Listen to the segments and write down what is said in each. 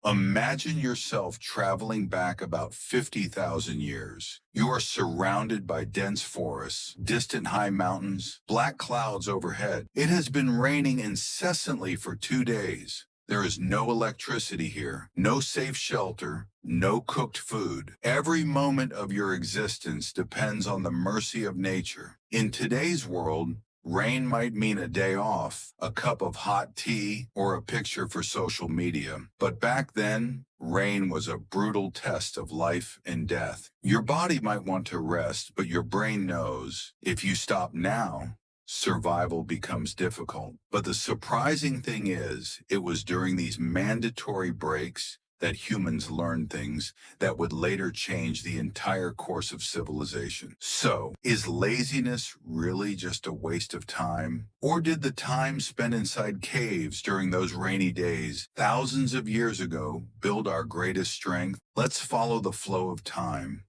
Imagine yourself traveling back about 50,000 years. You are surrounded by dense forests, distant high mountains, black clouds overhead. It has been raining incessantly for 2 days. There is no electricity here, no safe shelter, no cooked food. Every moment of your existence depends on the mercy of nature. In today's world, rain might mean a day off, a cup of hot tea, or a picture for social media. But back then, rain was a brutal test of life and death. Your body might want to rest, but your brain knows if you stop now, survival becomes difficult. But the surprising thing is, it was during these mandatory breaks that humans learned things that would later change the entire course of civilization. So, is laziness really just a waste of time? Or did the time spent inside caves during those rainy days, thousands of years ago, build our greatest strength? Let's follow the flow of time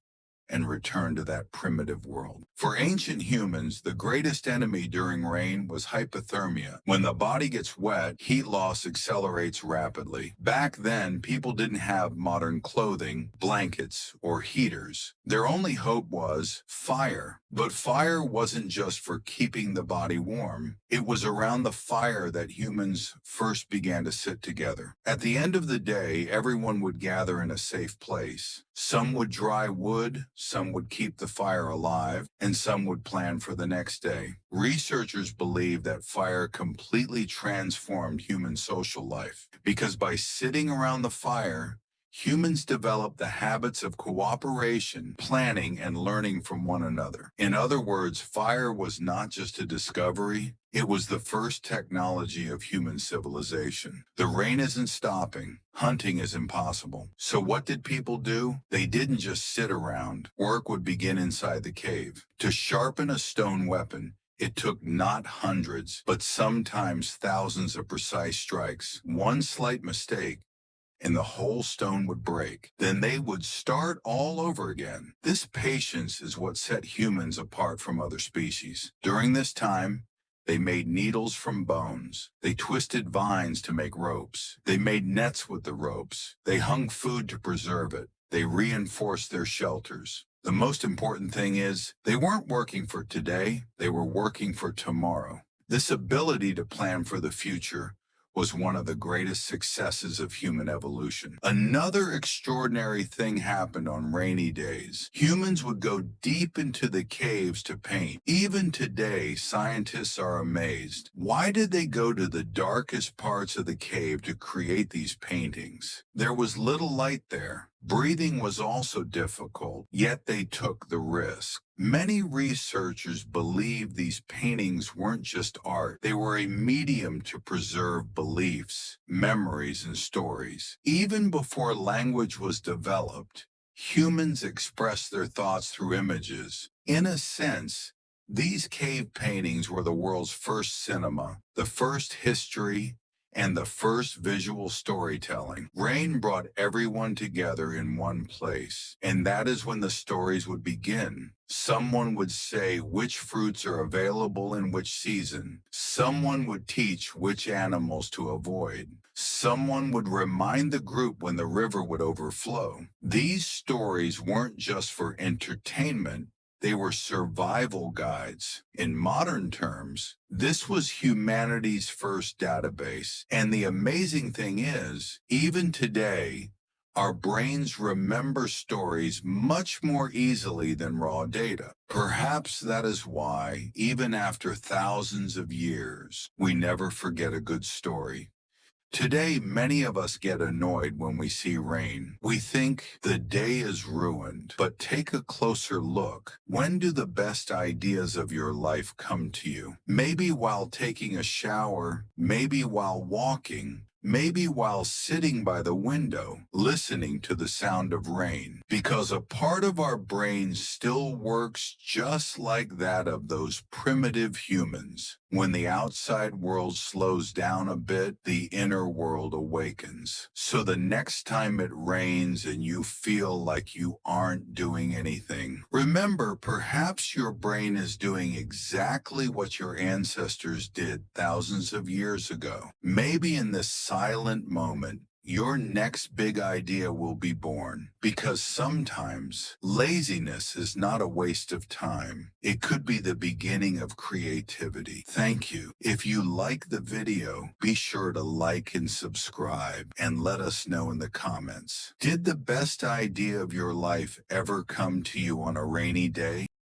and return to that primitive world. For ancient humans, the greatest enemy during rain was hypothermia. When the body gets wet, heat loss accelerates rapidly. Back then, people didn't have modern clothing, blankets, or heaters. Their only hope was fire. But fire wasn't just for keeping the body warm. It was around the fire that humans first began to sit together. At the end of the day, everyone would gather in a safe place. Some would dry wood, some would keep the fire alive, and some would plan for the next day. Researchers believe that fire completely transformed human social life because by sitting around the fire, humans developed the habits of cooperation, planning, and learning from one another. In other words, fire was not just a discovery, it was the first technology of human civilization. The rain isn't stopping. Hunting is impossible. So what did people do? They didn't just sit around. Work would begin inside the cave. To sharpen a stone weapon, it took not hundreds, but sometimes thousands of precise strikes. One slight mistake, and the whole stone would break. Then they would start all over again. This patience is what set humans apart from other species. During this time, they made needles from bones. They twisted vines to make ropes. They made nets with the ropes. They hung food to preserve it. They reinforced their shelters. The most important thing is, they weren't working for today, they were working for tomorrow. This ability to plan for the future was one of the greatest successes of human evolution. Another extraordinary thing happened on rainy days. Humans would go deep into the caves to paint. Even today, scientists are amazed. Why did they go to the darkest parts of the cave to create these paintings? There was little light there. Breathing was also difficult, yet they took the risk. Many researchers believe these paintings weren't just art. They were a medium to preserve beliefs, memories, and stories. Even before language was developed, humans expressed their thoughts through images. In a sense, these cave paintings were the world's first cinema, the first history, and the first visual storytelling. Rain brought everyone together in one place, and that is when the stories would begin. Someone would say which fruits are available in which season. Someone would teach which animals to avoid. Someone would remind the group when the river would overflow. These stories weren't just for entertainment, they were survival guides. In modern terms, this was humanity's first database. And the amazing thing is, even today, our brains remember stories much more easily than raw data. Perhaps that is why, even after thousands of years, we never forget a good story. Today, many of us get annoyed when we see rain. We think the day is ruined. But take a closer look. When do the best ideas of your life come to you? Maybe while taking a shower, maybe while walking, maybe while sitting by the window, listening to the sound of rain. Because a part of our brain still works just like that of those primitive humans. When the outside world slows down a bit, the inner world awakens. So the next time it rains and you feel like you aren't doing anything, remember, perhaps your brain is doing exactly what your ancestors did thousands of years ago. Maybe in this silent moment, your next big idea will be born. Because sometimes laziness is not a waste of time. It could be the beginning of creativity. Thank you. If you like the video, be sure to like and subscribe and let us know in the comments. Did the best idea of your life ever come to you on a rainy day?